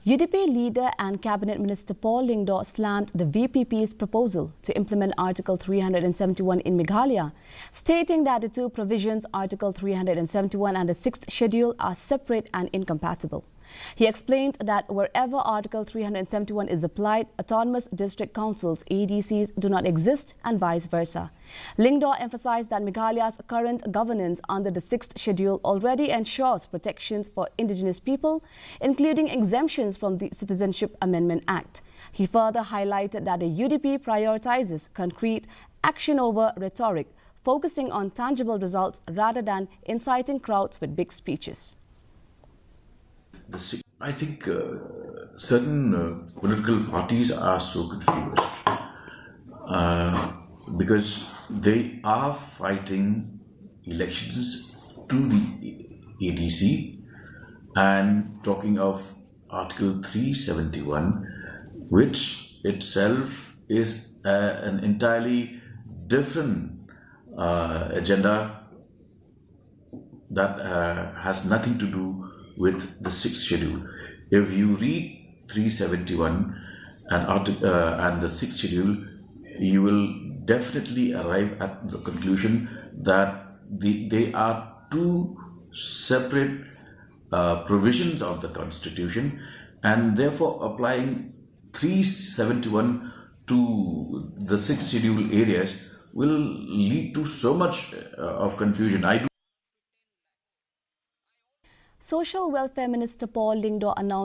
UDP leader and Cabinet Minister Paul Lyngdoh slammed the Vpp'S proposal to implement Article 371 in Meghalaya, stating that the two provisions, Article 371 and the 6th Schedule, are separate and incompatible. He explained that wherever Article 371 is applied, autonomous district councils (ADCs) do not exist and vice versa. Lyngdoh emphasized that Meghalaya's current governance under the 6th Schedule already ensures protections for indigenous people, including exemptions from the Citizenship Amendment Act. He further highlighted that the UDP prioritizes concrete action over rhetoric, focusing on tangible results rather than inciting crowds with big speeches. I think certain political parties are so confused because they are fighting elections to the ADC and talking of Article 371, which itself is an entirely different agenda that has nothing to do with the 6th Schedule. If you read 371 and the 6th Schedule, you will definitely arrive at the conclusion that they are two separate provisions of the Constitution, and therefore applying 371 to the 6th Schedule areas will lead to so much of confusion. Social Welfare Minister Paul Lyngdoh announced